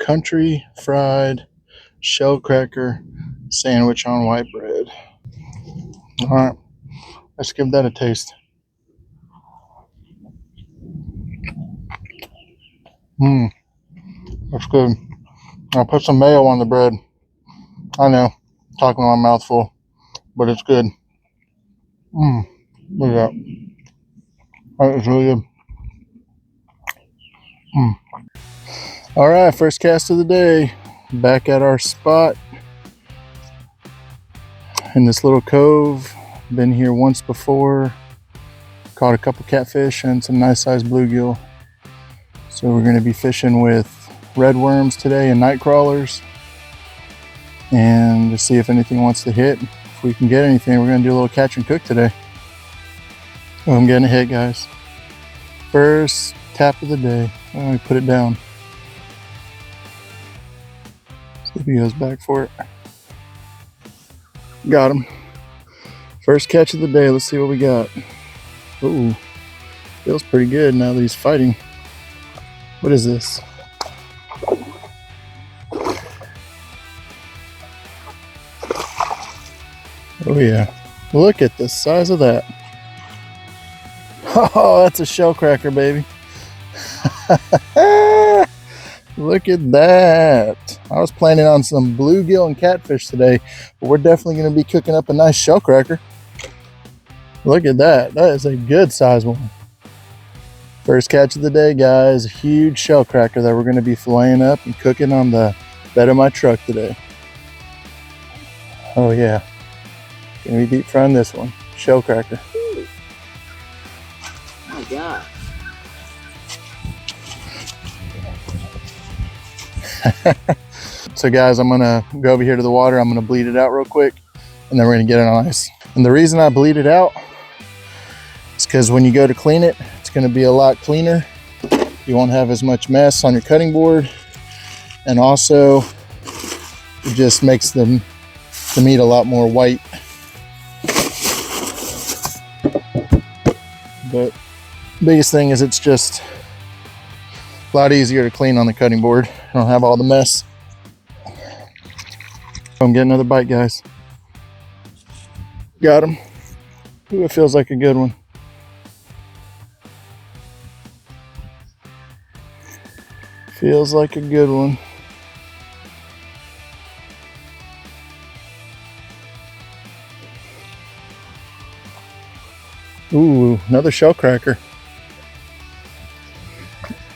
country fried shellcracker sandwich on white bread. All right, let's give that a taste. That's good. I'll put some mayo on the bread. I know, talking with my mouth full, but it's good. Look at that. That is really good. All right, first cast of the day. Back at our spot in this little cove. Been here once before. Caught a couple catfish and some nice sized bluegill. So we're going to be fishing with red worms today and night crawlers, and to see if anything wants to hit. If we can get anything, we're going to do a little catch and cook today. Oh, I'm getting a hit, guys. First tap of the day. Let me put it down. See if he goes back for it. Got him. First catch of the day. Let's see what we got. Ooh, feels pretty good now that he's fighting. What is this? Oh yeah, look at the size of that. Oh, that's a shellcracker, baby. Look at that. I was planning on some bluegill and catfish today, but we're definitely going to be cooking up a nice shellcracker. Look at that. That is a good size one. First catch of the day, guys. A huge shellcracker that we're going to be filleting up and cooking on the bed of my truck today. Oh yeah. Gonna be deep frying this one. Shellcracker. Oh my God. So guys, I'm gonna go over here to the water. I'm gonna bleed it out real quick, and then we're gonna get it on ice. And the reason I bleed it out is because when you go to clean it, it's gonna be a lot cleaner. You won't have as much mess on your cutting board, and also it just makes the meat a lot more white. But biggest thing is it's just a lot easier to clean on the cutting board. I don't have all the mess. I'm getting another bite, guys. Got him. Ooh, it feels like a good one. Feels like a good one. Ooh, another shellcracker.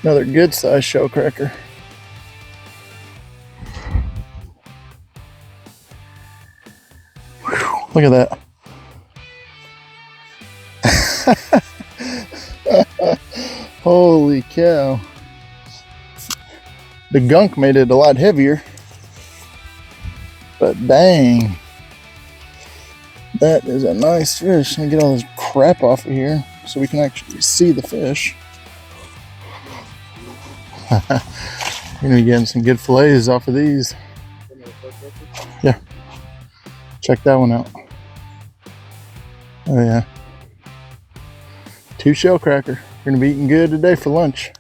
Another good sized shellcracker. Look at that. Holy cow. The gunk made it a lot heavier, but dang. That is a nice fish. Let me get all this crap off of here so we can actually see the fish. We're gonna be getting some good fillets off of these. Yeah. Check that one out. Oh yeah. 2 shellcracker. We're gonna be eating good today for lunch.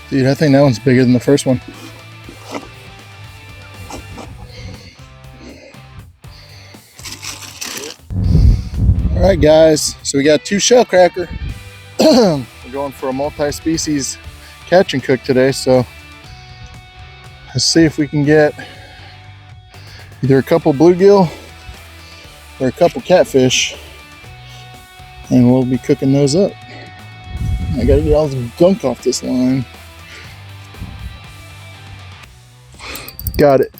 Dude, I think that one's bigger than the first one. All right, guys. So we got 2 shellcracker. We're going for a multi-species catch and cook today. So let's see if we can get either a couple bluegill or a couple catfish, and we'll be cooking those up. I gotta get all this gunk off this line. Got it.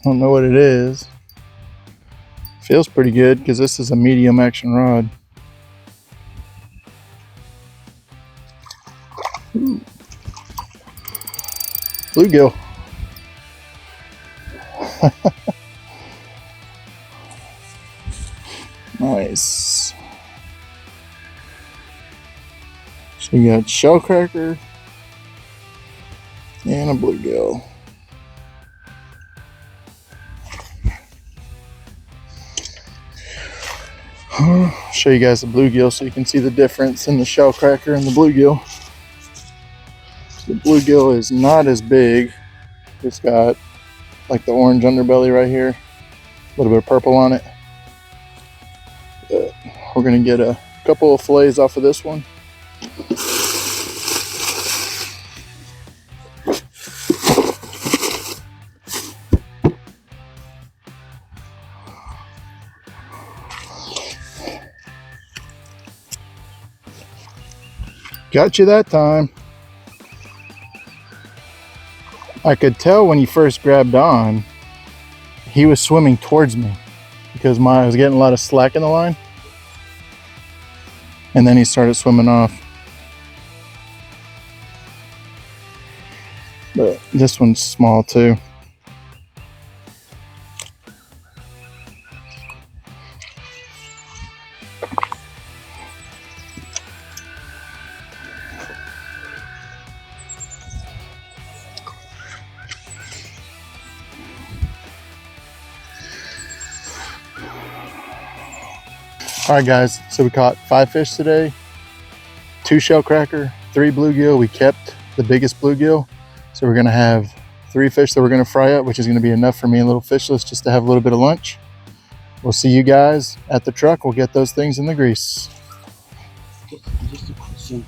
Don't know what it is. Feels pretty good because this is a medium action rod. Ooh. Bluegill. Nice. So we got shellcracker And a bluegill. I'll show you guys the bluegill so you can see the difference in the shellcracker and the bluegill. The bluegill is not as big. It's got like the orange underbelly right here, a little bit of purple on it. But we're gonna get a couple of fillets off of this one. Got you that time. I could tell when he first grabbed on, he was swimming towards me because I was getting a lot of slack in the line. And then he started swimming off. But this one's small too. All right guys, so we caught 5 fish today, 2 shellcracker, 3 bluegill. We kept the biggest bluegill. So we're gonna have 3 fish that we're gonna fry up, which is gonna be enough for me and little fishless just to have a little bit of lunch. We'll see you guys at the truck. We'll get those things in the grease. Just a question.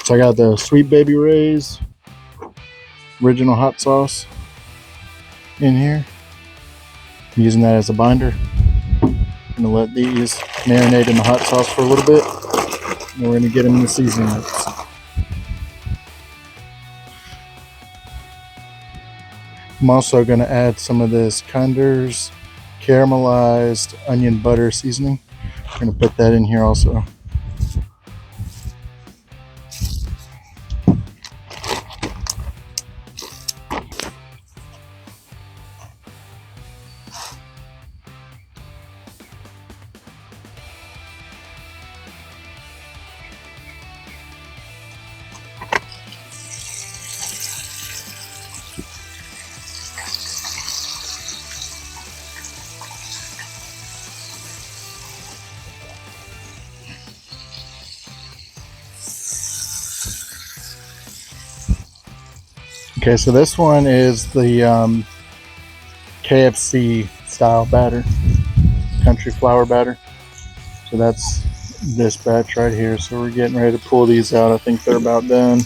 So I got the Sweet Baby Ray's original hot sauce in here. I'm using that as a binder. I'm gonna let these marinate in the hot sauce for a little bit. And we're gonna get them in the seasoning mix. I'm also gonna add some of this Kinder's caramelized onion butter seasoning. I'm gonna put that in here also. Okay, so this one is the KFC style batter, country flour batter. So that's this batch right here. So we're getting ready to pull these out. I think they're about done.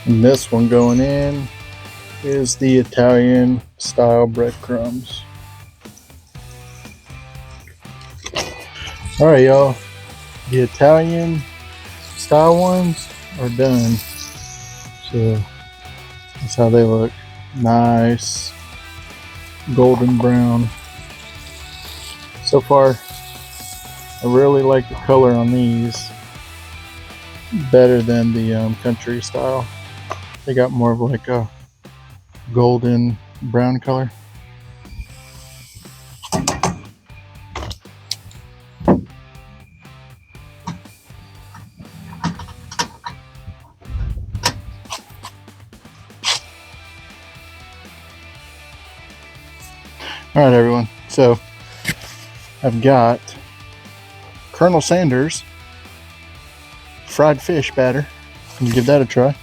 And this one going in is the Italian style breadcrumbs. All right, y'all. The Italian style ones are done. So that's how they look. Nice golden brown. So far, I really like the color on these better than the country style. They got more of like a golden brown color. All right, everyone. So I've got Colonel Sanders fried fish batter. Can you give that a try?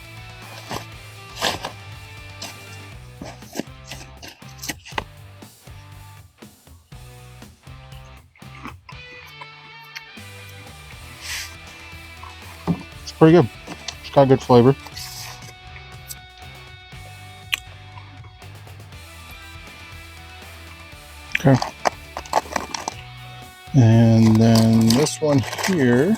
pretty good. It's got good flavor. Okay. And then this one here,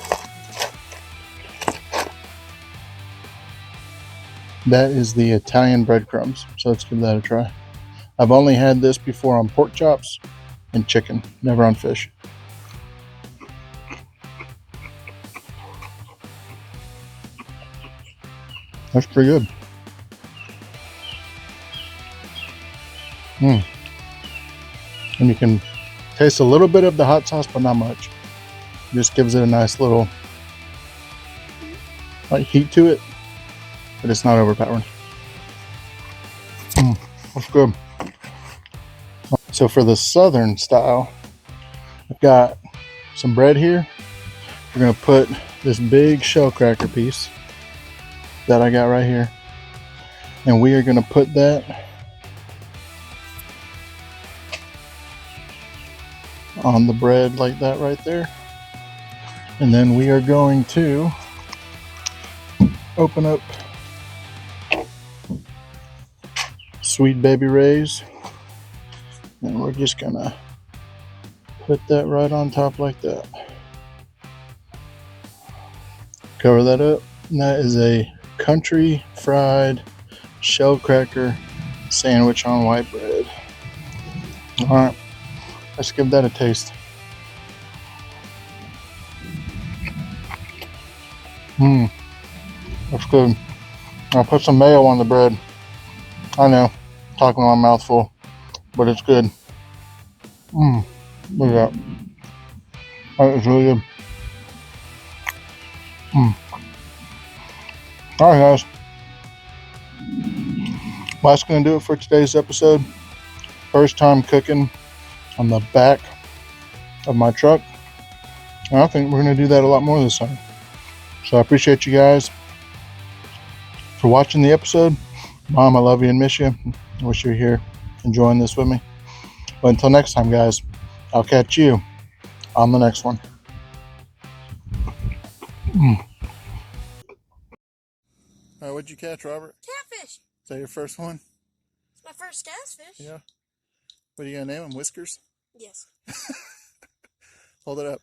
that is the Italian breadcrumbs. So let's give that a try. I've only had this before on pork chops and chicken, never on fish. That's pretty good. And you can taste a little bit of the hot sauce, but not much. It just gives it a nice little heat to it, but it's not overpowering. That's good. So for the southern style, I've got some bread here. We're gonna put this big shellcracker piece that I got right here, and we are gonna put that on the bread like that right there. And then we are going to open up Sweet Baby Ray's, and we're just gonna put that right on top like that. Cover that up, and that is a country fried shellcracker sandwich on white bread. All right, let's give that a taste. That's good. I'll put some mayo on the bread. I know, talking on my mouth full, but it's good. Look at that. That is really good. All right, guys. Well, that's going to do it for today's episode. First time cooking on the back of my truck. And I think we're going to do that a lot more this time. So I appreciate you guys for watching the episode. Mom, I love you and miss you. I wish you were here enjoying this with me. But until next time, guys, I'll catch you on the next one. All right, what'd you catch, Robert? Catfish. Is that your first one? It's my first catfish. Yeah. What are you going to name him? Whiskers? Yes. Hold it up.